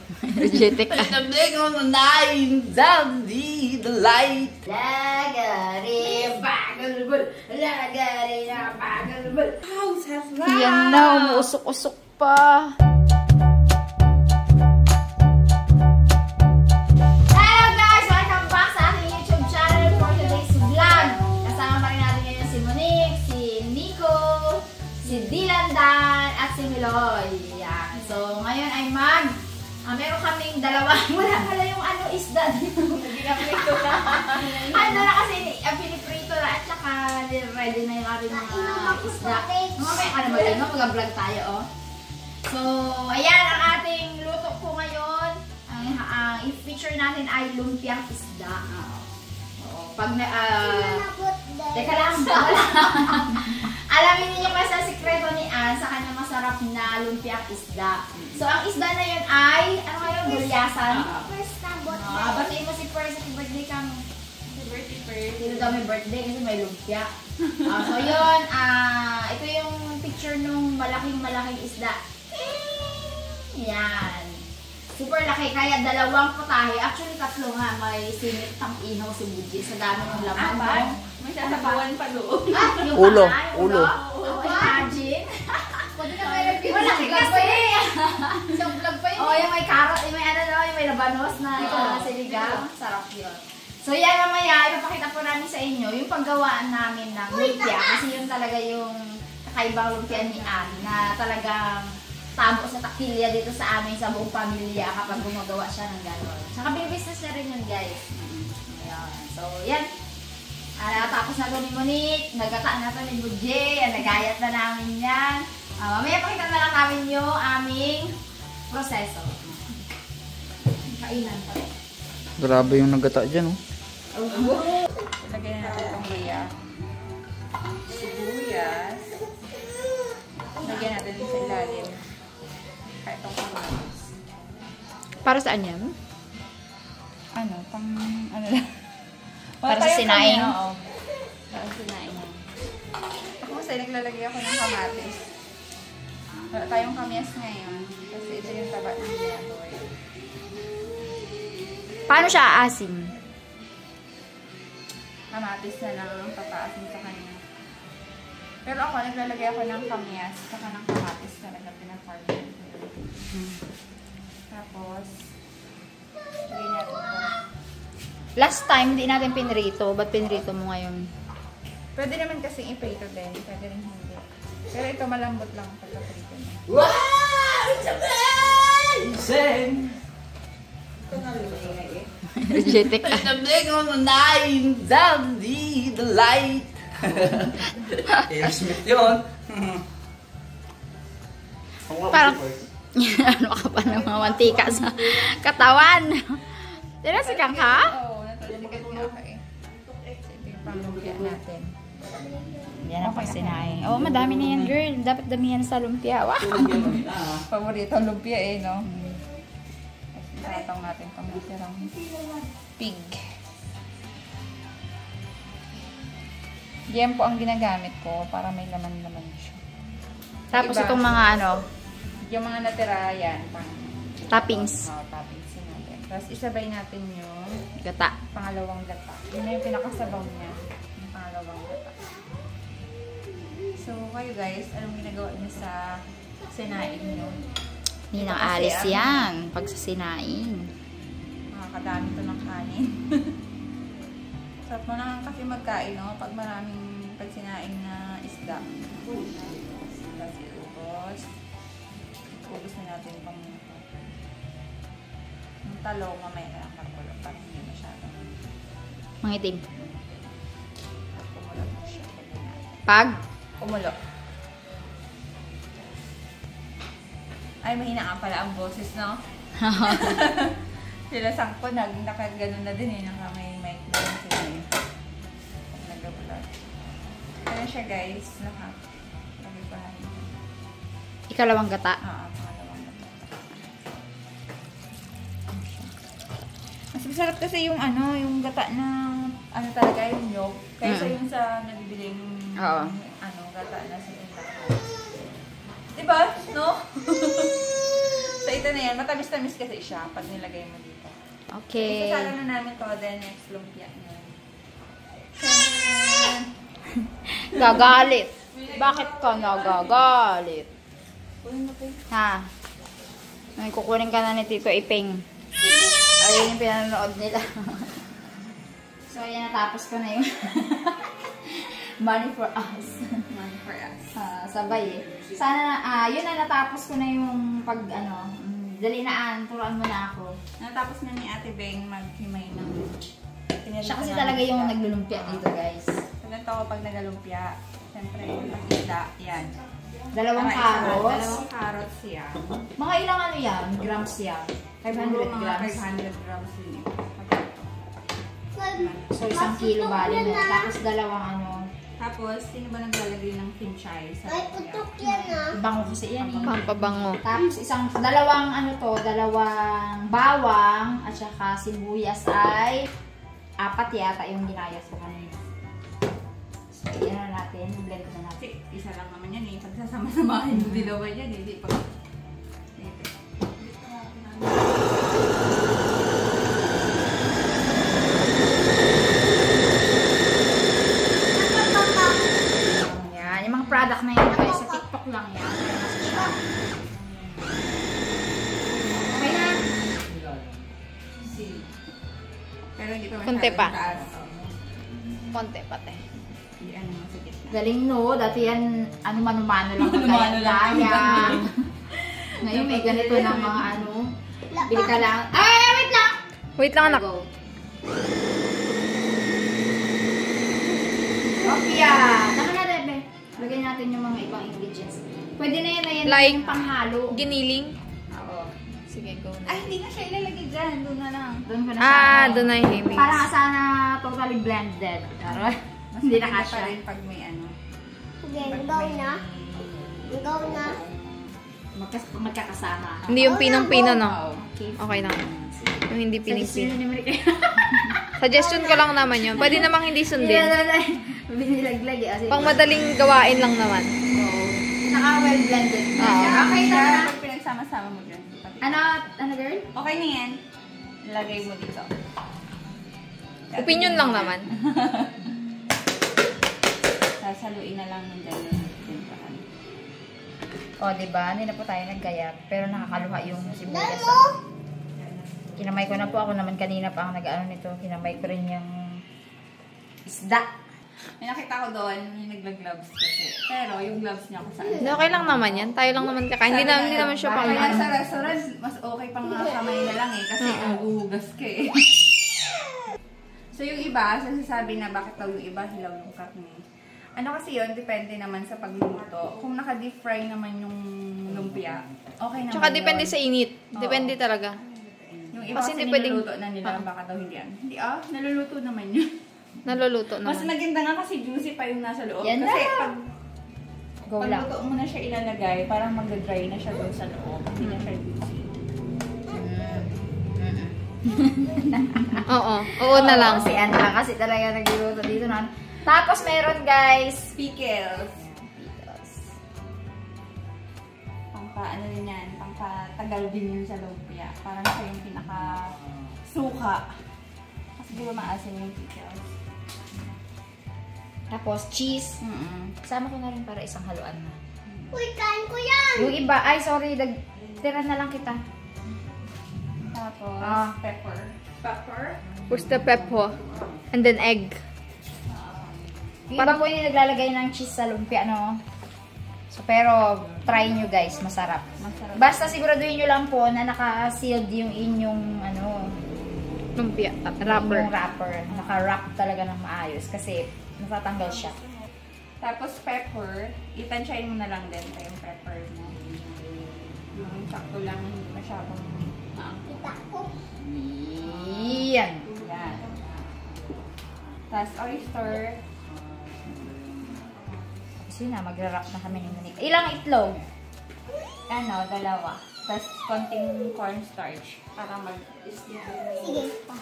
Energetic. The big on the night, down the light. Lagari, bagalbul. Lagari na bagalbul. House has light. Yan na, umuusok-usok pa. Hello guys! Welcome back sa ating YouTube channel for today's vlog. Kasama pa rin natin ngayon si Monique, si Nico, si Dilandan, at si Miloy. Yan. So, ngayon ay meron kaming dalawa. Wala pala yung isda dito. Piniprito na. Na kasi, piniprito na at saka ready na yung ating mga isda. Mamaya ka naman yun, mag-vlog tayo, oh. So, ayan ang ating luto ko ngayon. Ang i-feature natin ay lumpiang isda. Pag teka lang. Alamin niyo pa sa sikreto ni Ann sa kanyang masarap na lumpiang isda. So, ang isda na yun ay, ano ngayon, gulyasan? Batiin mo si First, happy birthday ka mo. Happy birthday, First. Sino daw may birthday kasi may lumpia. So, yun, ito yung picture nung malaking isda. Yan. Super laki, kaya dalawang putahe. Actually, tatlo nga. May sinit, tang-ihaw, si Buji. Sa dami ng laman. May sasabawan pa doon. Yung Ulo. ulo. Imagine. Malaki kasi. Isang vlog pa yun. Oh, yung may carrot, yung may yung may labanos na sinigang. Sarap yun. So, yan mamaya, ipapakita po namin sa inyo yung paggawaan namin ng lumpia. Kasi yun talaga yung kakaibang lumpia ni Ann na talagang tabo sa takilya dito sa amin, sa buong pamilya kapag gumagawa siya ng gano'n. Tsaka business na rin yun, guys. Ayan. So, yan. Natapos na ito ni Monique, nagkata na ito ni Budje, nagayat na namin yan. Mamaya pakita na lang namin yung aming proseso. Kainan pa rin. Grabe yung nagata dyan, oh. Lagyan na natin itong luya. Sibuyas. Lagyan natin din sa ilalim. Kahit itong kamatis. Para saan yan? Ano lang. Para sa sinaing? Oo. Para sa sinaing. Ako kasi naglalagay ako ng kamatis. Wala tayong kamyas ngayon. Kasi ito yung taba ng baboy. Paano siya aasim? Kamatis na lang ang papaasin sa kanya. Pero ako, naglalagay ako ng kamyas saka ng kamatis talaga pinapartner. Tapos, lagyan natin ito. Last time, hindi natin pinrito. Ba't pinrito mo ngayon? Pwede naman kasing iprito din. Pwede rin hindi. Pero ito malambot lang pagka-prito niya. Wow! It's amazing! Energetic. The big on the night, down the light. Aerosmith yun. Parang, ano ka pa ng mga mantika sa katawan? Tinasikan ka? Oo, natalikat nga ako eh. Ito yung panglumpia natin. Yan ang pagsinaing. Oo, madami na yan, girl. Dapat damihan sa lumpia. Wow! Paborito ang lumpia eh, no? Tatang natin itong natirang pig. Yan po ang ginagamit ko para may laman-laman siya. Tapos Iba, itong mga yung mga natira yan, pang toppings. toppings natin. Tapos isabay natin yung Gata. pangalawang gata. Yun na yung pinakasabaw niya. Yung pangalawang gata. So, kayo guys, anong ginagawa niyo sa sinaing niyo? Hindi nang alis yan. Pag sa sinaing. Makakadami to ng kanin. Sarap mo na kasi magkain, no? Pag maraming pagsinaing na isda. Tapos iubos. Ubos na natin itong talong. Mamaya na lang magkulo. Pag hindi masyado. Mangitim. Kumulo mo siya. Pag? Kumulo. Ay, mahina nga pala ang boses, no? Sila sangko, nakaganon na din eh. May mic na rin sila eh. Nag-vlog. Kaya siya guys, nakagibahan. Ikalawang gata. Pangalawang gata. Mas masarap kasi yung yung gata na, talaga yung yolk. Kaysa yung sa nabibiling, gata na sa tindahan. Diba? No? Sa ito na yan. Matamis-tamis kasi siya pag nilagay mo dito. Okay. Isasala na namin to, then next lumpia na. Gagalit. Bakit ka nagagalit? Ha? May kukunin ka na ni Tito Iping. Ayun yung pinanood nila. So, ayan, natapos ko na yung Money for Us. Money for us. Sabay eh. Sana, yun na, natapos ko na yung pag, dalinaan, turuan mo na ako. Natapos na ni Ate Beng maghimay ng... Siya kasi talaga yung naglulumpia dito, guys. So, ganito ako pag nagalumpia. Siyempre, yung pag-isda, yan. Dalawang Dalawang carrots yan. Mga ilang ano yan? Grams yan? 500 Mga grams. 500 grams yun. So, 1 kilo bali na. Tapos dalawang ano. Tapos, sino ba naglalagay ng kimchi sa lumpia? Bango kasi yan eh. Pampabango. Tapos dalawang ano to, dalawang bawang at saka sibuyas ay 4 yata yung ginayas ko kanina. So, yan na natin. Blend na natin. Kasi isa lang naman yan eh. Pagsasama-samahin yung dilawan yan eh. Hindi pa. Yan. Yung mga product na yun guys, sa TikTok lang yan. Kaya nasa siya. Okay na. Pero hindi pa Konti pa. taas. Konti pati. Ano mo sa gitna. Galing no. Dati yan, ano mano-mano lang. Mano-mano lang. Kaya. Ngayon may ganito ng mga ano. Bili ka lang. Ay, wait lang! Wait lang anak. Go. Okay ah. Tama na Rebe. Lagay natin yung mga ibang ingredients. Pwede na yan Like, yung panghalo. Giniling. Oo. Sige, go na. Ay, hindi na siya ilalagay dyan. Doon na lang. Doon ko na Doon na yung himig. Para sana totally blended. Pero, hindi na maganda pa kasya. rin pag may ano. Magkakasama. Hindi yung pinong-pino, no? Okay. Okay lang. Yung hindi Suggestion pining-pino. ni Marika. Suggestion ko lang naman yun. Pwede namang hindi sundin. Binilaglag eh. Pang madaling gawain lang naman. Oo. Saka well blended. Oo. Okay na. Pag pinagsama-sama mo dyan. Ano girl? Okay na yan. Lagay mo dito. Opinion lang naman. Sasaluin na lang ng dalawa. O, diba? Hindi na po tayo naggayat. Pero nakakaluha yung sibuyas. Kinamay ko na po. Ako naman kanina pa ang nag-ano nito. Kinamay ko rin yung isda. May nakita ko doon, yung nagla-gloves kasi. Pero yung gloves niya kung saan. Hindi, okay lang naman yan. Tayo lang naman kakain. Hindi naman siya pang... Kaya sa restaurant, mas okay pang kamay na lang eh. Kasi naguhugas ka eh. So yung iba, sasabi na bakit daw yung iba hilaw yung karne. Ano kasi yun, depende naman sa pagluluto. Kung naka-deep fry naman yung lumpia, okay naman Tsaka depende yun. sa init. Oo. Depende talaga. Yung iba Kasi kasi hindi pwedeng- niluluto na nila, baka daw hindi yan. Hindi naluluto naman yun. Naluluto Mas naman. maganda nga kasi juicy pa yung nasa loob. Yan kasi na. pag Go lang. luto mo na siya ilalagay, parang mag-dry na siya doon sa loob. Hindi na siya juicy. Oo na lang. Si Anne lang kasi talaga nagluluto dito na. Tapos meron guys. Pickles. Ano din yan, pangpatagal din yun sa lumpia. Parang siya yung pinaka-suka. Kasi di ba maasim yung pickles? Tapos cheese. Sama ko na rin para isang haluan na. Uy, kain ko yan! Yung iba, ay sorry, tira na lang kita. Tapos, pepper. Where's the pepper? And then egg. Parang po yung naglalagay ng cheese sa lumpia, no? So, pero, try nyo guys, masarap. Masarap. Basta siguraduhin nyo lang po na naka-sealed yung inyong, Lumpia. wrapper. Wrapper. Yung wrapper. Naka-wrap talaga ng maayos kasi natatanggal siya. Tapos pepper, itansyahin mo na lang din pa yung pepper mo. Yung sakto lang, hindi masyadong maangkot. Yan. Yan. Tapos oyster. Kasi na, magra-wrap na kami ni Monique. Ilang itlog? Ano, 2. Tapos konting cornstarch para mag-stick. Sige pa.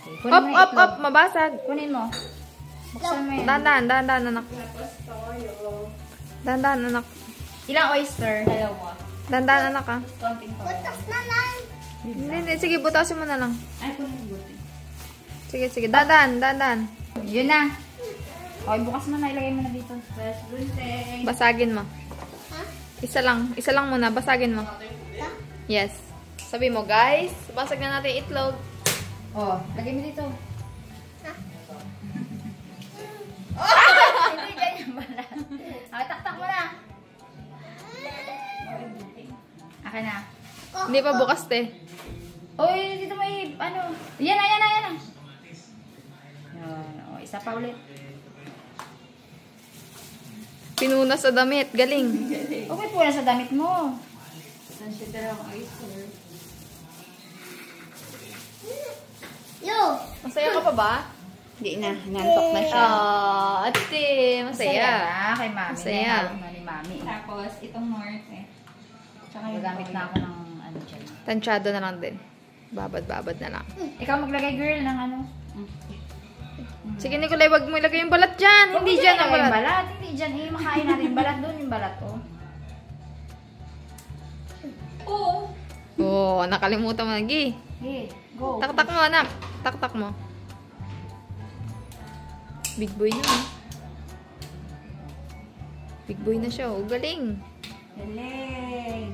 Okay. Up, Kunin mo yung up, itlog. up. Mabasag. Kunin mo. Buksan mo yan. Dahan-dahan, anak. Tapos toyo. Dahan-dahan, anak. Ilang oyster? 2. Dandan anak ka. Konting toyo. Hindi. Sige, butasin mo na lang. Ay, kung buti. Sige. Dandan. Yun na. Okay, bukas mo na. Ilagay mo na dito. Fresh bunting. Basagin mo. Isa lang muna. Basagin mo. Yes. Sabi mo, guys, basag na natin yung itlog. Oh, lagay mo dito. Hindi ganyan pala. Okay, taktak mo na. Akin na. Hindi pa bukas, te. Oy, dito may, ano. Yan na. Yan. O, isa pa ulit. Pinunas sa damit. Galing. Okay po na sa damit mo. Masaya ka pa ba? Hindi na. Nantok na siya. Ate. Masaya. na kay mami. Masaya. Nahalo na ni mami. Tapos, itong norte. Tsaka yung Gagamit na ako ng ano dyan. Tansyado na lang din. Babad na lang. Ikaw maglagay, girl, ng ano. Sige, Nicolay, wag mo ilagay yung balat dyan. Hindi dyan ang Ilagay yung balat. balat. Hindi dyan. Makain natin yung balat doon. Yung balat, oh. Oo, nakalimutan mo. Gi. Okay, go. Taktak mo, anak. Taktak mo. Big boy na. Big boy na siya. Oh, galing. Galing.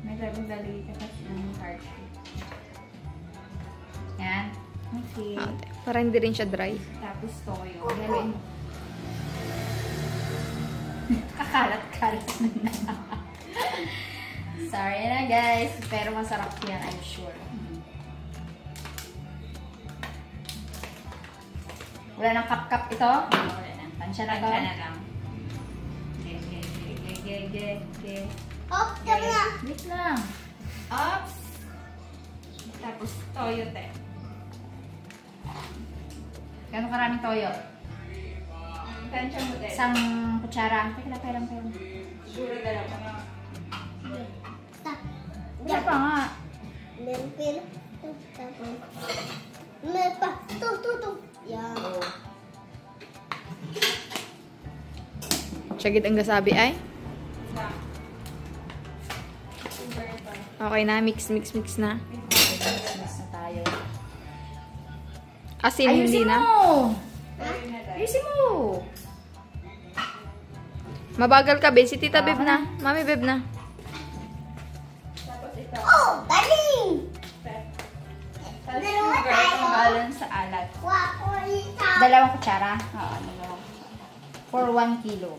May talagang lalagay ka kasi ng card. Yan. Okay. Para hindi rin siya dry. Tapos toyo. Laluin mo. Kakalat-kalat na. Sorry na guys. Pero masarap yan, I'm sure. Wala nang kap-kap ito? Wala nang. Tansya na to? Tansya na lang. Ge. Oh, sabi na. Wait lang. Ops. Tapos, toyo, te. Gano'ng karaming toyo? Tansya mo, te. Isang kutsara. Pera. Siguro dalawa. Wala pa nga. Syagit ang gasabi ay. Okay na, mix na. Mix na tayo. Asin, hindi na. Ayusin mo! Mabagal ka, be. Si Tita Beb na. Mami Beb na. Tapos ito. Oh, galing! Tapos sugar, itong balance sa alat. Dalawang kutsara. Oo, dalawa. For 1 kilo.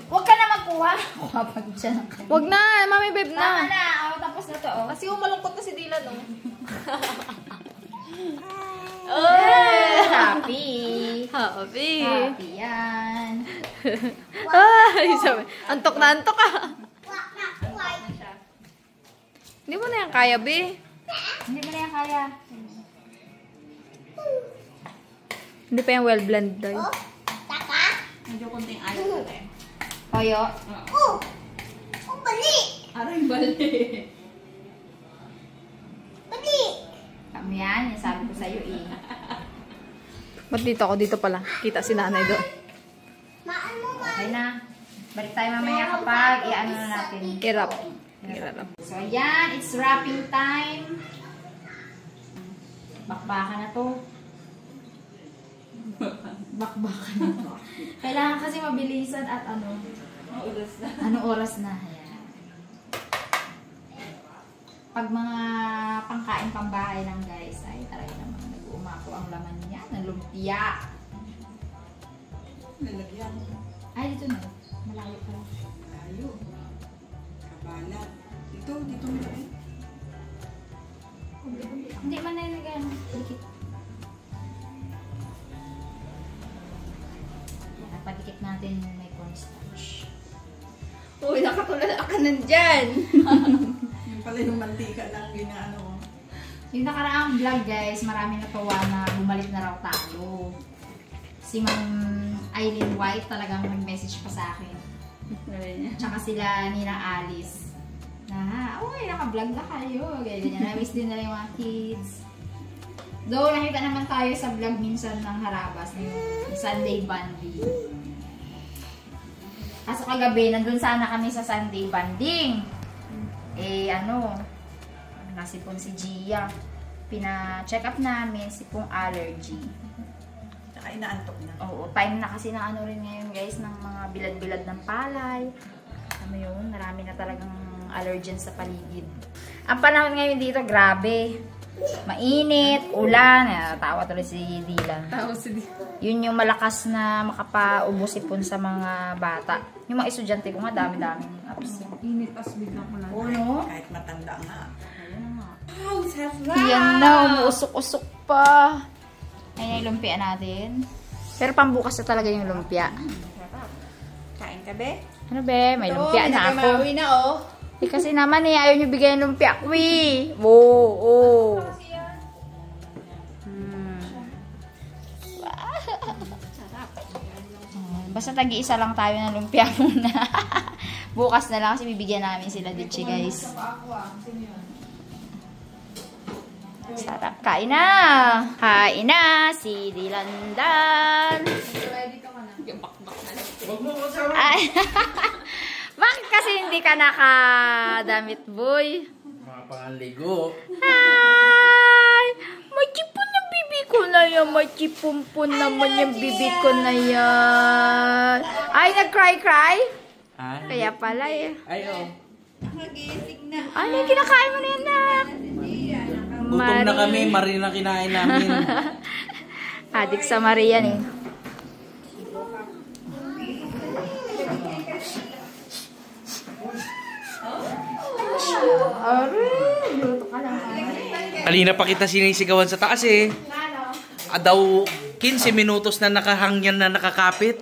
Huwag ka na magkuha. Kuha pag siya ng kanya. Wag na, Mami Beb Tama na. na. O, tapos na to. Kasi malungkot na si Dylan, no? Happy. Happy. Happy yan. Ay, sabi. Antok na antok ka. Hindi mo na yan kaya, be. Hindi mo na yan kaya. Hindi pa yung well blended tayo. Medyo konting alat na, te. Toyo. Aray, bali. Kami yan. Yung sabi ko sa'yo eh. Ba't dito ako? Dito pala. Kita si nanay doon. Okay na. Balik tayo mamaya kapag i-ano na natin. Irap. So, ayan. It's wrapping time. Bakbakan na to. Bakbakan na to. Kailangan kasi mabilisan at ano. Maulas na. Anong oras na? Ayan. Pag mga pangkain pambahay lang guys, ay talaga naman nag-uumako ang laman niya ng lumpia. Lalagyan. Ay, dito na. Malayo pa lang. Malayo. Kabala. Dito mo rin. Hindi man na yung gano'n. Dikit. Napadikit natin may cornstarch. Uy, nakatulad ka nandyan. Yung pala yung mantika lang ginaano. Yung nakaraang vlog guys, marami natuwa na bumalik na raw tayo. Si Ma'am Eileen White talagang nag-message pa sa akin. Tsaka sila Nina Alice. Na, uy, naka-vlog na kayo. Ganyan, na-miss din na yung mga kids. Though nakita naman tayo sa vlog minsan ng Harabas, yung Sunday Banding. Kaso kagabi, nandun sana kami sa Sunday Banding. Nasipon si Gia. Pina-check up namin, sipong allergy. Tsaka inaantok na. Oo, time na kasi ng rin ngayon guys, ng mga bilad-bilad ng palay. Yun, marami na talagang allergens sa paligid. Ang panahon ngayon dito, grabe. Mainit, ulan. Tawa tuloy si Dylan. Tawa si Dylan. Yun yung malakas na makapaubos ipon sa mga bata. Yung mga estudyante ko nga, dami-daming absent. Init, as bigla ko lang. Ano? Kahit matanda nga. Wow, sarap! Yan na, umuusok-usok pa. Ayan yung lumpia natin. Pero pambukas na talaga yung lumpia. Kain ka, be? Ano be? May lumpia na ako. Mauwi na, oh. Kasi naman ayaw nyo bigay ng lumpia ko eh. Oo. Basta tagi-isa lang tayo ng lumpia muna. Bukas na lang kasi bibigyan namin sila ditchi guys. Sarap. Kain na! Kain na! Si Dilandan! Ay, bakit kasi hindi ka nakadamit, boy? Mga panganligo. Hi! May chipon na bibi ko na yan. May chipon naman yung bibi ko na yan. Ay, nag-cry-cry? Ah, Kaya pala eh. ay, oh. Ano yung kinakain mo na yan, nak? Gutom na kami, Marie na kinain namin. Adik sa Marian eh. Alina pa kita sinisigawan sa taas eh. Daw 15 minutos na nakahangyan na nakakapit.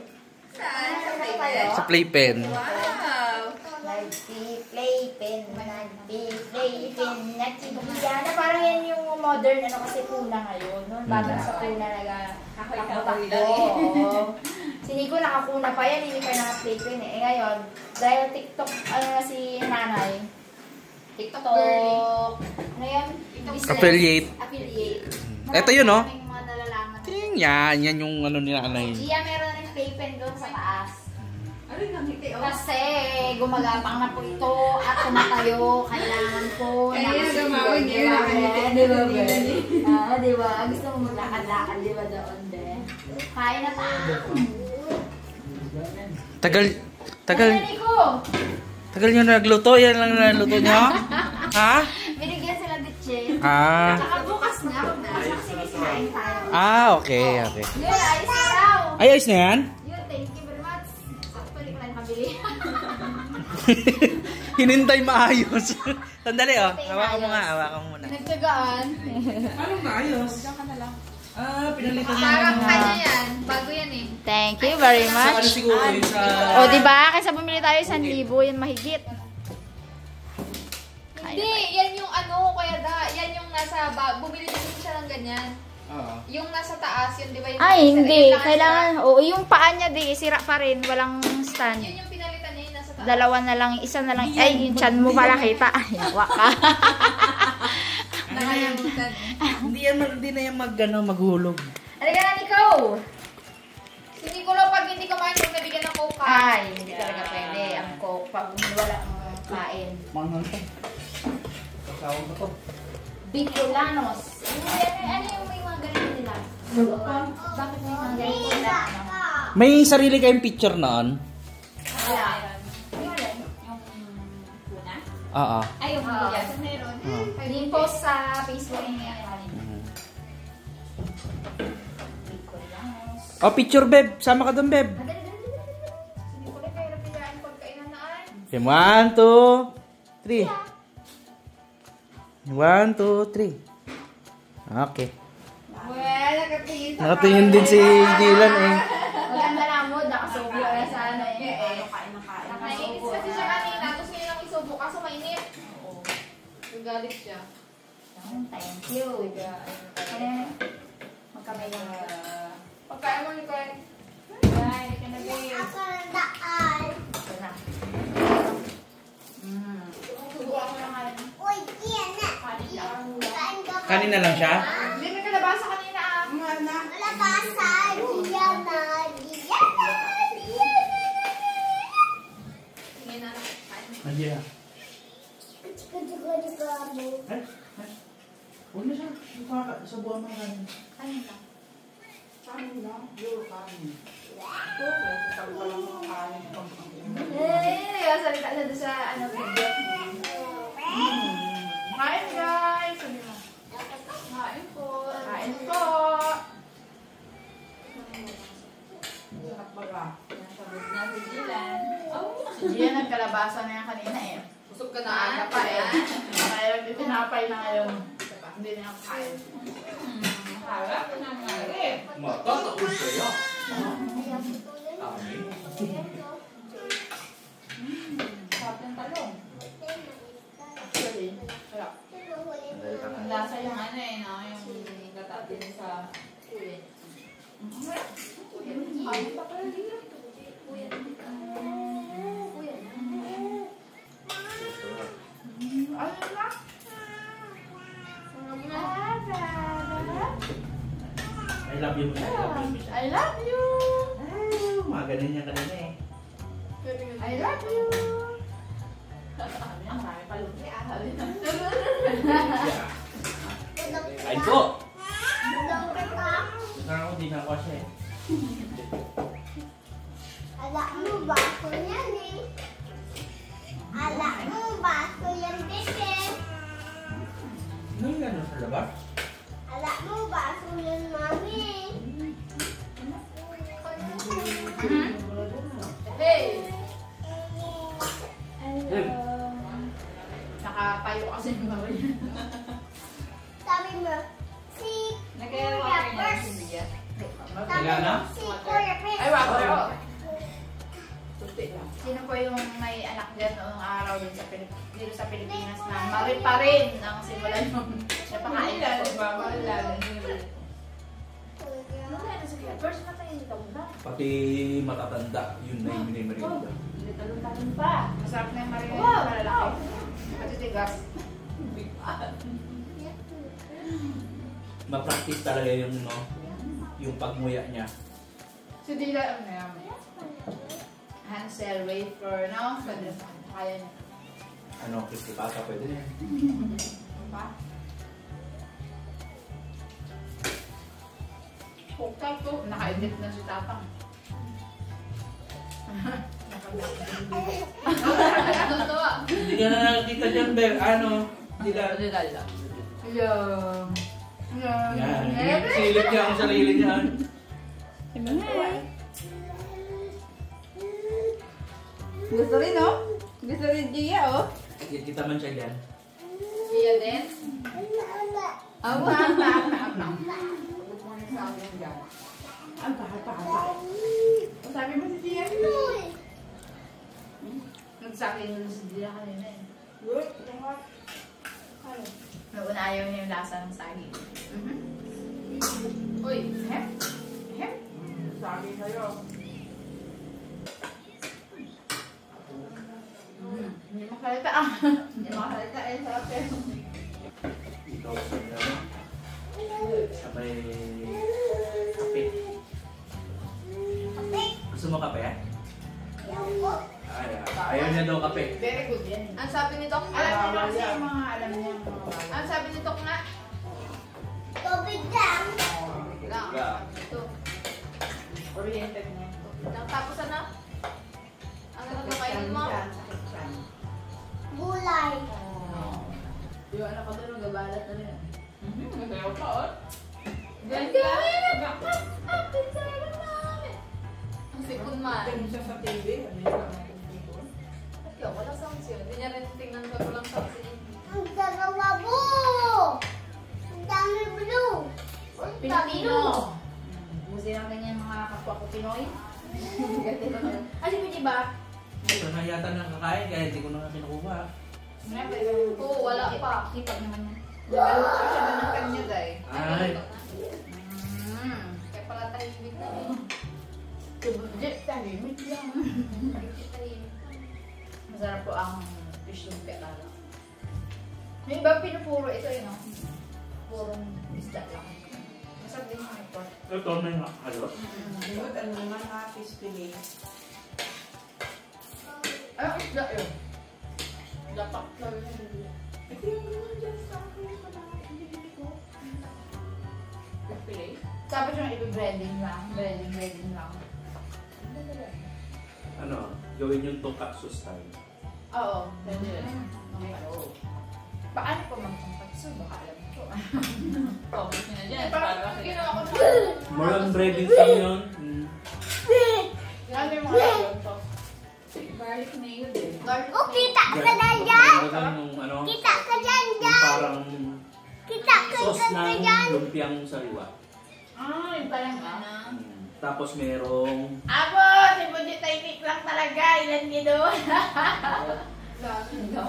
Sa playpen. Parang yan yung modern kasi kuna ngayon. Batang sa kuna nagkakatakbo. Si Nico nakakuna pa yan, hindi pa naka-playpen eh. Ngayon, dahil TikTok, si nanay. TikTok. Ano yan? Affiliate. Ito yun, oh. Maraming mga nalalaman. Yan yung ano ni nanay. Gia, meron na yung playpen doon sa taas. Kasi gumagapang na po ito at tumatayo. Kailangan ko. Kaya gumawin niya. Di ba, Bernie? Di ba? Gusto mo maglakad-lakad, di ba doon, de? Kaya na tayo. Tagal nyo na nagluto? Yan lang na nagluto nyo? Ha? Binigyan sila ditche. Ah. Saka bukas na. Kasi sinain tayo. Okay. Yun, ayos na daw. Ay, ayos na yan? Yun, thank you very much. Actually, ko lang nakabili. Hinintay maayos. Sandali, oh. Hawakan mo nga, hawakan mo muna. Nagtagaan. Anong maayos? Pinalitan na Parang kanya yan. Bago yan eh. Thank you very Sa ano much. siguro yun sa... O, diba? Kaysa bumili tayo 1,000, yan mahigit. Hindi, yan yung ano, Kuya Da. Yan yung nasa, bumili din siya ng ganyan. Oo. Yung nasa taas, yun di ba yung... Ay, hindi. yung Kailangan, oo, yung paa niya di, sira pa rin. Walang stand. Yun yung pinalitan niya yung nasa taas. Dalawa na lang, isa na lang. Ay, yung chan mo pala kita. Ay, yawa ka. Nakalimutan eh. Hindi na yan maghulog. Halika na, Nico! Si Nicolo, pag hindi kumain, huwag nabigyan ng coke. Ay, hindi talaga pwede. Ang coke, pag wala ang kain. Manghang to. Kasawang ba to? Bicolanos. Ano yung may mga ganito nila? Bakit may mga ganito nila? May sarili kayong picture noon? Wala. Yung kuna? Oo. Ay, yung mga meron. Pwede yung post sa Facebook niya. Oh, picture, Beb. Sama ka doon, Beb. Hindi ko na kayo napilaan pagkainan na ay. Okay, 1, 2, 3. 1, 2, 3. Okay. Well, nakatingin sa Nakatingin din si Dylan eh. Maganda lang mo, nakasubo na sa ano eh. Nainis kasi siya kanina. Gusto niya lang isubo kaso mainit. Nagalit siya. Thank you. Magkamay lang. Pagkain mo, Nicole. Bye. Ka na, babe. Ito na. Subukan mo lang kain. Kanina lang siya? Hindi, may kalabasa Nandiyan. Ay, huwag na siya. Sa buwan mo kanin. Kanin lang. Kanin lang. Yung kanin. Ito, sabi pa lang mga kanin. Salita na doon sa video. Kain guys! Sabi mo. Kain po. Kain po! Sarap ba ba? Sabot na si Dylan. Si Gia nagkalabasa na yan kanina eh. Busog ka na. Maaga pa eh. Kaya tinapay na ngayon. Hindi na ako kain. Harap na nga eh. Matataon kaya. Amin. Sarap ng talong. Actually, sarap. Ang lasa yung ano eh, no? Yung gatatin sa kulit. Ayun pa pala dito. Ayun na. I love you, Michelle. I love you. Mga ganun niya kanina eh. I love you. Ang dami pa lupi. Kain po! Saan ako, di na ako siya eh. Alam mo baso yan eh. Alam mo baso yan bebe. Ano yung gano'n sa labas? Alam mo baso yan mami. Hey! Lim. Nakapayo kasi yung mga yun. Sabi mo, si Nagkaya niya si Dia. Wala na? Si Kuya Prince. Ay, wako. Sino po yung may anak dyan noong araw dito sa Pilipinas na mari pa rin ang simulan yung napakain na po. First na tayo dito na. Pati matatanda, yun na yung minimerinda. Talon-talon pa. Masarap na yung marinade na malalaki. Matitigas. Ma-practice talaga yung, no, yung pagmuya niya. So, di lang ano yan. Hansel, wafer, no? Pwede na kaya niya. Ano, crispy pata, pwede na yan. Pa? Hukay ko. Naka-edit na si Tapang. Hindi ka na nakakita dyan, Bel. Ano? Dila. Yung... Yan. Silip niya ang sarili niya. Gusto rin oh. Gusto rin Gia oh. Kita man siya dyan. Dia din? Awa. Sabi mo si Gia. Nagsakin yun si Gia kanina eh. Noon ayaw niya yung lasa ng saging. Uy, hep. Hep. Sabi kayo. Hindi makalita ah. Hindi makalita eh. Sarap eh. Ikaw sa sabay kape. Gusto mo kape? Ayaw niya daw kape. Very good yan. Ang sabi ni Doc, Alam niya kasi yung mga alam niya yung mga bagay. ang sabi ni Doc nga, Tubig lang. lang, Yeah. ito, Oriented niya. lang. Tapos ano? Ang ano kainin mo? Gulay. Yung anak ko doon, nagabalat na rin. Nagayaw pa oh. Ganda! Ang sipon man. Tingin siya sa TV. Ano yung Yo, wala sounds yun. Hindi niya rin tingnan ko walang sounds yun. Ang dalawa po. Ang dami blue. Pilipino. Musi lang ganyan mga kapwa ko Pinoy. Kasi pwede ba? Ito na yata nang kakain kaya hindi ko na kinukuha. Oo, wala pa. Sipag naman yan. Nagayaw pa siya ng kanya day. Ay. Kaya pala tahimik na eh. Hindi, tahimik lang. Masarap po ang fish lumpia talaga. May iba pinupuro ito eh, no? Purong isda lang. Masarap din yung ito. Ito na yung halot. Good, ano naman ha, fish fillet. Ay, isda yun. Sabi siya i-breading lang. Breading lang. Ano, gawin yung tonkatsu style. Oo. Pwede. Paano ko mag-tonkatsu? Baka alam ko. Parang ginawa ko na. More on breading lang yun. Ano yung mga yun to? Garlic mayo din. Oh, kita ka na dyan! Yung ano, Kita ka dyan, yung dyan! parang Kita ka sauce ng dyan! lumpiang sariwa. Ah, yung parang ano. Tapos merong Abo, si Budget Technique lang talaga. Ilan niyo doon?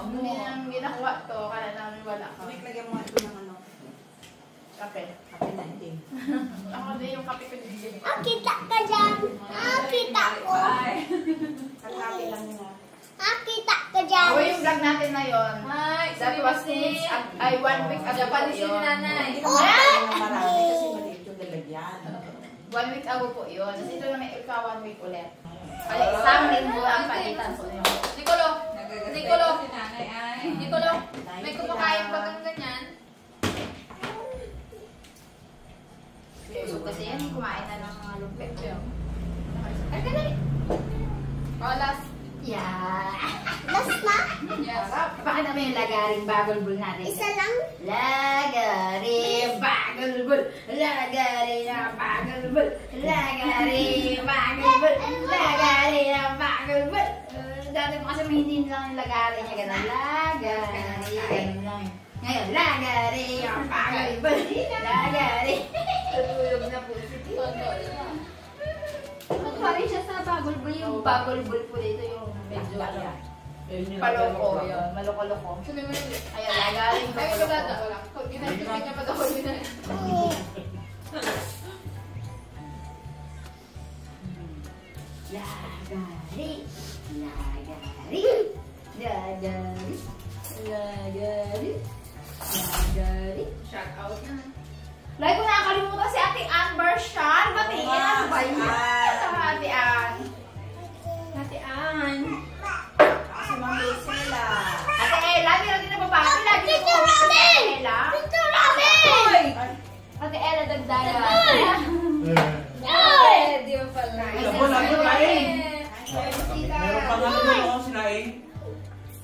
Hindi nang ginawa to. Kala namin wala ka. Lagyan mo ito ng ano. Kape. Kape na hindi. Ako din yung kape ko din. Ah, kita ka dyan! Ah, kita ko! Kape lang nila. Ah, kita ka dyan! Ako yung vlog natin na yun. Hi, That was weeks, ay 1 week ago po Japanese yun. ni nanay. Hindi ko makakain ng marami kasi maliit yung lalagyan. 1 week ago po yun. Tapos ito na may ika 1 week ulit. Ay, isang linggo ang palitan po yun. Nicolo, Nicolo, Si nanay ay. Nicolo, may kumakain ba kang ganyan? So, kasi yan, kumain na ng mga lumpet. Ay, dali. Oh, last. Yeah. Last na? Yes. Bakit naman yung lagaring bagolbul natin? Isa lang? Lagaring bagolbul. Lagaring bagolbul. Lagaring bagolbul. Lagaring bagolbul. Dati mo kasi mahinin lang yung lagaring niya. Ganun. Lagaring. Ganun lang. Ngayon, lagaring bagolbul. Lagaring. Tulog na po. Ano pa rin siya sa bagolbul? Yung bagolbul po dito yung medyo paloko yun. Maloko-loko. Sabi mo yun. Ayun, lagaring Ay, loko-loko. wala na, wala. Ginagpipin niya pa daw yun. Lagari. Lagari. Lagari. Lagari. Lagari. Shout out na. Lagi ko nakakalimutan si Ate Ann Barshan. Batiin, ano ba yun? Ate Ann. Ate Ann. Si Ma'am Lucilla. Ate Ella, meron din na babae. Lagi ko ko si Ate Ella. Ito namin! Ate Ella, dagdagan. Ay! Di ba pala? labo kain. Meron pang ano doon ako sinaing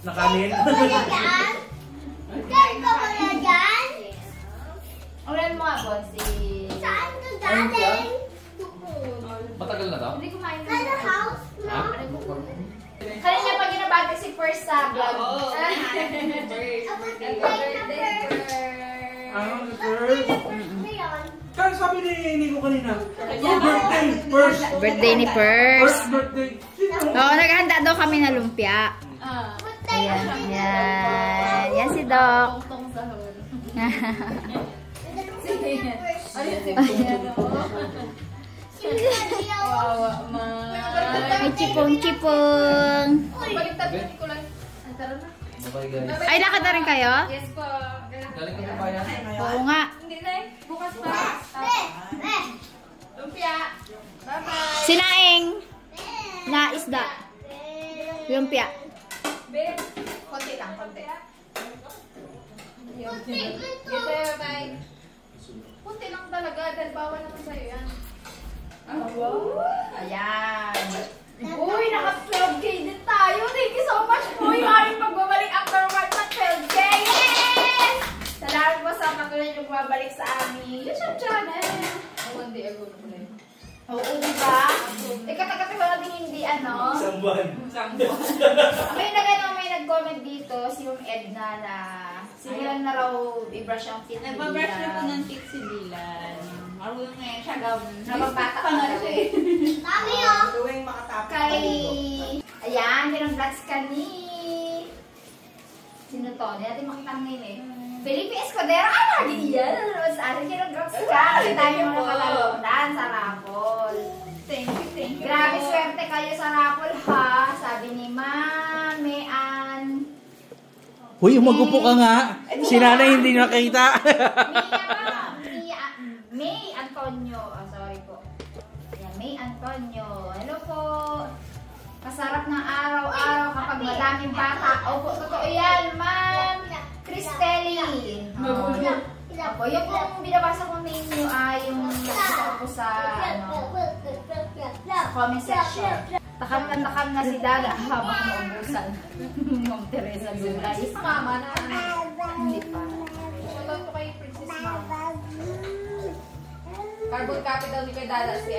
na kanin. Wala dyan? Saan ka wala dyan? Ulan mo nga, Bonsi. Saan ka galing? Matagal na daw? Hindi kumain Sa the house, no? Kanina pa ginabati si First sa vlog. Kaya sabi ni Nico kanina, birthday, first Birthday ni Pers. birthday. Oo, naghahanda daw kami na lumpia. Ayan, yan. Yan si Doc. May chipong-chipong. Baliktad na ni Kulay. Ay, tara na. Bye guys. Ay, lakad na rin kayo? Yes po. Galing ka pa yan. Oo nga. Hindi na eh. Bukas pa. Lumpia. Bye-bye. Sinaing na isda. Lumpia. Konti lang, konti. Dito, bye. Kunti lang talaga, dahil bawal naman sa'yo yan. Ayan. Uy, naka-12K din tayo. Thank you so much po yung aming pagbabalik after 12K. Yes! Salamat po sa patuloy yung bumabalik sa aming YouTube channel. One day ago na pala yun. Oo, diba? Katagal natin hindi ano. Isang buwan. May nag-comment dito, si Ma'am Edna na sinilan na raw i-brush ang teeth. Nagpa-brush na po ng teeth si Dylan. Marunong na yan siya gawin. Nababata pa nga siya eh. Mami, oh! Tuwing makatapos Kay... Ayan, pinag-vlogs ka ni... Sino to? Hindi natin makita ang name eh. Felipe Escudero. Ah, lagi yan. Nanonood sa atin. Kinag-vlogs ka. Kasi tayo mo nakalalotan sa Rapol. Thank you. Grabe swerte kayo sa Rapol ha. Sabi ni Mami Ann. Uy, umagupo ka nga. Si nanay hindi nakita. May Antonio. Oh, sorry po. Ayan, May Antonio. Hello po. Kasarap ng araw-araw kapag madami daming bata. Opo, totoo yan, Ma'am Cristelli. Opo, yung kung binabasa ko ninyo ay yung nakita ko sa, sa comment section. Takam na si Dada habang maubusan. Ma'am Teresa Dulay. Mama na. Hindi pa. Shoutout po kay Princess Mama. Carbon copy daw ni kay Dada si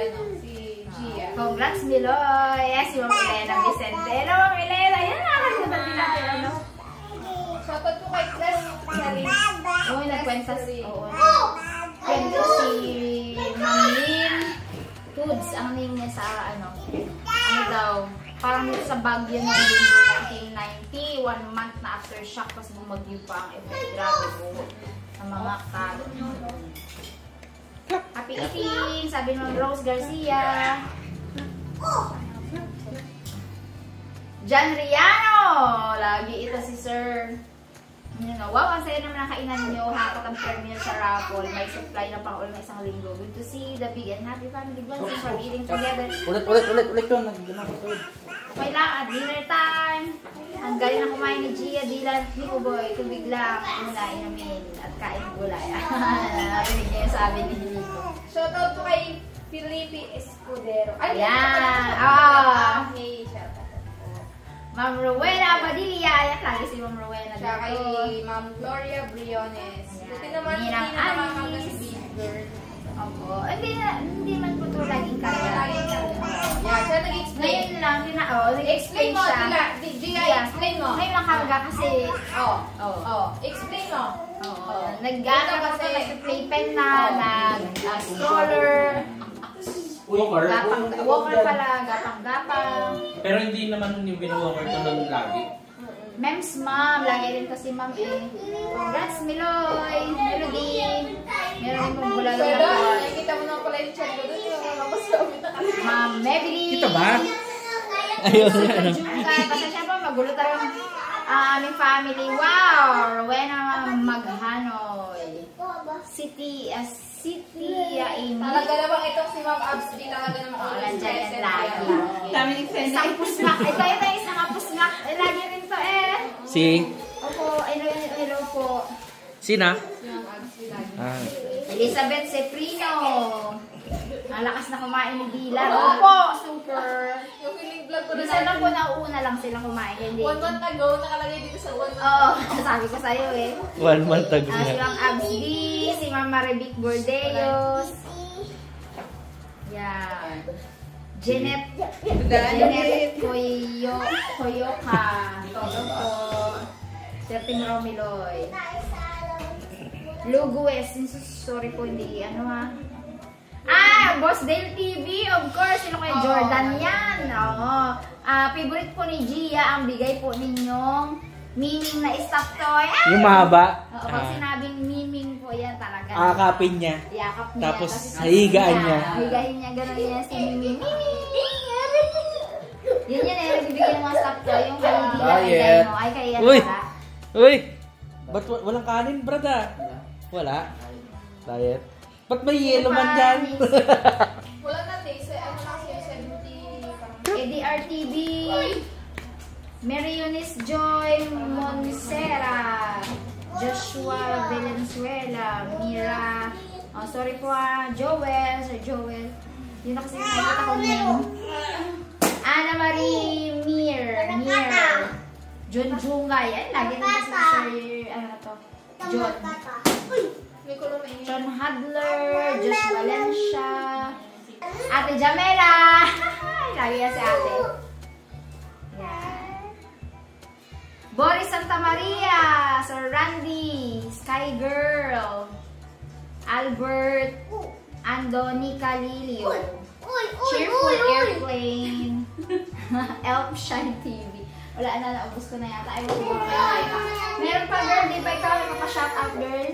Gia. Congrats, Miloy. Yes, si Ma'am Elena Vicente. Hello, Ma'am Elena. Yan, nakakita din natin, ano? Shoutout po kay Chris Sarin. Oo, nagkwenta si... Oo, kwento si Ma'am Lynn Toods. Ang name niya sa, ano daw, parang dito sa Baguio ng linggo 1990, 1 month na aftershock, tapos bumagyo pa ang effect. Grabe po sa mga kat. Happy eating! Sabi ng Rose Garcia. John Riano! Lagi ito si Sir. Wow, ang saya naman ang kainan nyo. Hakat ang premiere sa raffle. May supply na pang ulit isang linggo. Good to see the big and happy family bonding from eating together. Ulit yun. Okay lang, at dinner time. Ang galing na kumain ni Gia, Dylan, Nico Boy. Tubig lang, muna inamin. At kain gulay. Narinig niya yung sabi ni Nico. Shoutout po kay Felipe Escudero. Ay, Ayan. Okay, shoutout. Ma'am Rowena Padilla. Yan lagi si Ma'am Rowena. Siya kay Ma'am Gloria Briones. Buti naman hindi Ninang na nakakanga si Alice. Big Girl. Opo. Hindi man po ito laging karga. Yeah, siya nag-explain. Ngayon lang, Explain mo, siya. Gia, explain mo. Ngayon lang karga kasi, Explain mo. nag-ano kasi, nag-playpen na, nag-stroller, Walker. walker pala, gapang-gapang. Pero hindi naman yung binawalker ito ng lagi. Mems, ma'am. Lagi rin kasi ma'am eh. Congrats, Miloy. Melody. Meron rin pong bulalo So, na doon, buwan. nakikita mo naman pala yung chat ko doon. Yung mga masabi na kasi. Ma'am Mebly. Kita ba? Ayun. Pasensya po, magulo tayo aming family. Wow! Rowena Maghanoy. City, Amy. Talaga namang itong si Ma'am Abs, di talaga namang Oo, always nandiyan yan present lagi. yan. Dami ng friends. Isang pusmak. Ito yung isang pusmak. Lagi rin to eh. Si? Opo, hello po. Sina? Si Ma'am Abs, di lagi. Elizabeth Seprino. Ang lakas na kumain ni Dylan. Opo, super. Yung feeling vlog ko na Minsan lang po nauuna lang silang kumain. Hindi. 1 month ago, nakalagay dito sa 1 month. Oo, sabi ko sa'yo eh. 1 month ago Si Ma'am Abs B, si Ma'am Marivic Bordeos. Yeah. Janet Koyoka. Hello po. Serting Romiloy. Lugues. Sorry po, hindi. Ano ha? Boss Dale TV. Of course, sino kayo? Jordan yan. Oo. Favorite po ni Gia, ang bigay po ninyong miming na stuffed toy. Yung mahaba. Oo, pag sinabing miming po yan talaga. Akapin niya. Yakap niya. Tapos, Kasi hihigaan niya. Hihigahin niya, gano'n niya si Miming. Yun yun eh, nagbibigay ng mga stuffed toy. Yung kay Dila, Diet. mo. Ay, kaya yan Uy! pala. Uy! Ba't walang kanin, brada? Wala. Diet. Ba't may yellow man dyan? Wala na taste. Ano na kasi yung 70 parang. ADRTV. Mary Eunice Joy Monsera. Joshua Valenzuela. Mira. Oh, sorry po Joel. Sir Joel. Yun na kasi nakikita ko name. Ana Marie Mir. John Jungay. Ay, lagi na kasi Sir, ano na to? John. May kulong na yun. John Hadler. Josh Valencia. Ate Jamela. Lagi yan si ate. Yan. Boris Santa Maria. Sir Randy. Sky Girl. Albert. Andoni Calilio. Cheerful Airplane. Elf Shine TV. Wala na, naubos ko na yata. Ay, meron pa girl, di ba ikaw nakaka-shoutout girl?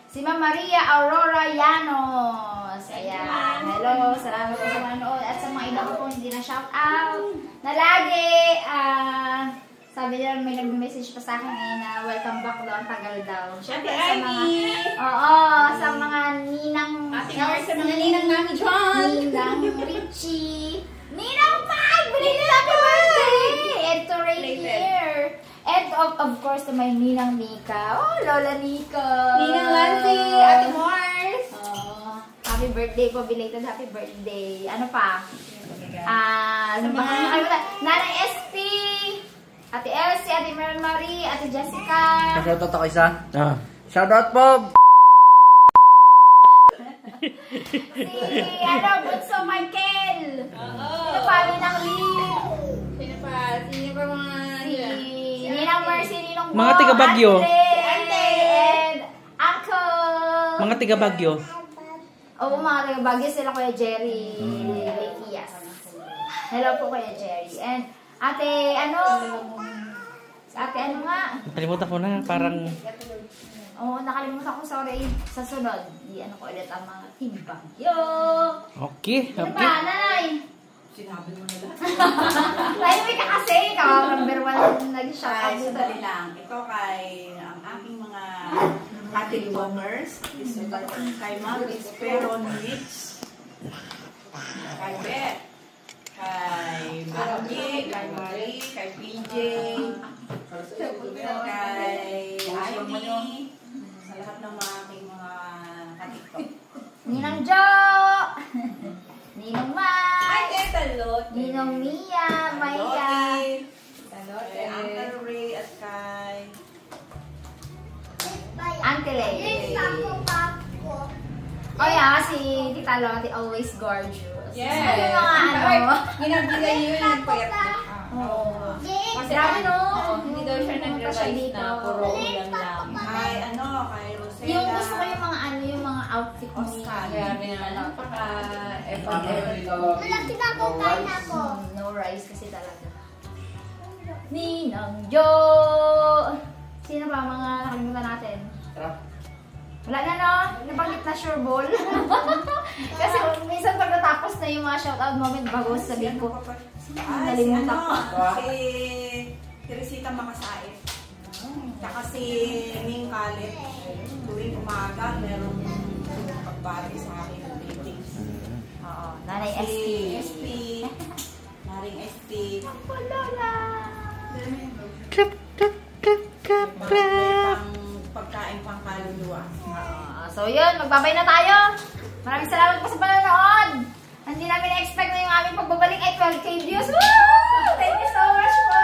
Si Ma'am Maria Aurora Llanos. Ayan. Hello. Salamat po sa manood. At sa mga iba ko po hindi na shout out. Na lagi. Sabi niya, may nag-message pa sa akin na welcome back daw, ang tagal daw. Siyempre, Sa Ivy! Oo, sa mga ninang Sa mga ninang namin dyan! Ninang Richie, Ninang Mike! Binili na happy birthday! Ito right here. And of course, to my Ninang Nika. Oh, Lola Nika. Ninang Lancy! Ate Mars! Happy birthday po, belated happy birthday. Ano pa? Sa mga Nanay SP, Ate Elsie, Ate Meron Marie, Ate Jessica. Shoutout ako isa. Shoutout po! Si, Bunso Michael. Sino pa? Ninang Lee. Sino pa? Sino pa mga... Si Ninang Mercy, Ninong Bo. Mga taga Baguio. Ate, and Uncle. Mga taga Baguio. Oo, mga taga Baguio sila, Kuya Jerry Lequias. Hello po, Kuya Jerry. And Ate, Ate, nga? Nakalimutan ko na, parang... Oo, nakalimutan ko, sorry. Sa sunod, i-ano ko ulit ang mga Team Baguio. Okay, Ano okay. ba, Nanay? Sinabi mo na lahat. Tayo may kakasi, ikaw ang number 1 nag-shoutout Ay, dito. sandali lang. Ito kay ang aking mga ating bombers. Kay Ma'am Espero Nix. Kay Beth. Kay Maggie. Kay Marie. Kay PJ. Kay Ivy. Sa lahat ng mga aking mga katiktok. Ninang Jo! Ninong Mai! Talot. Ninong Mia! Maya! Kay Uncle Ray at kay... Auntie Lay. Papo. Oh yeah, si Tita Lottie always gorgeous. Yes. Ano yung mga Ginabigay yun yung payat na. Oo. Kasi Grabe no? hindi daw siya Pumunta siya nag-revise dito. na puro ulam lang. Kay kay Rosella. Yung gusto ko yung mga yung mga outfit mo. Oscar. Kaya Malaki na ako, kain ako. No rice kasi talaga. Ninang Jo! Sino ba mga nakalimutan natin? Wala na no? Nabanggit na sure ball. Kasi minsan pag natapos na yung mga shoutout moment bago sabihin ko, nalimutan ko. Si Teresita Makasait. Tsaka si Ming Kalit. Tuwing umaga, merong pagbati sa akin ng meetings. Oo, Nanay Si SP. SP. Naring SP. Ako, Lola. Clap, clap, clap, clap, clap. Pagkain pang kaluluwa. So yun, magbabay na tayo. Maraming salamat po sa panonood. Hindi namin na-expect na yung aming pagbabalik ay 12K views. Woo! Thank you so much po!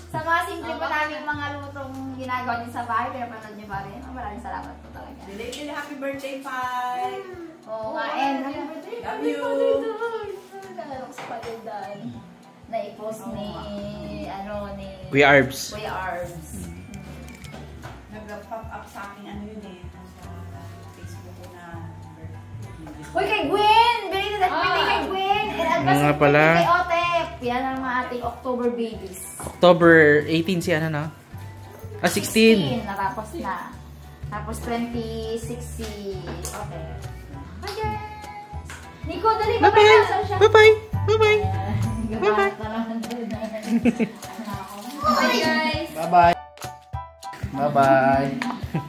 Sa mga simple po namin mga lutong ginagawa niyo sa bahay, pinapanood niyo pa rin. Maraming salamat po talaga. Belated happy birthday, Pai! Oo nga, and happy birthday. Love you! Nalala ko sa palindan. Na-i-post ni, Kuya Arbs. Kuya Arbs. Nag-pop up sa akin yun sa Facebook ko na Uy, kay Gwen! Belated happy birthday kay Gwen! And advance Nga pala. kay Otep. Yan ang mga ating October babies. October 18 si ano na? 16. Natapos na. Tapos 26 si... Okay. Hi guys! Nico, dali ba Bye-bye! Saan siya? Bye-bye! Bye-bye! Gabat na naman dun. Bye guys! Bye-bye! Bye-bye!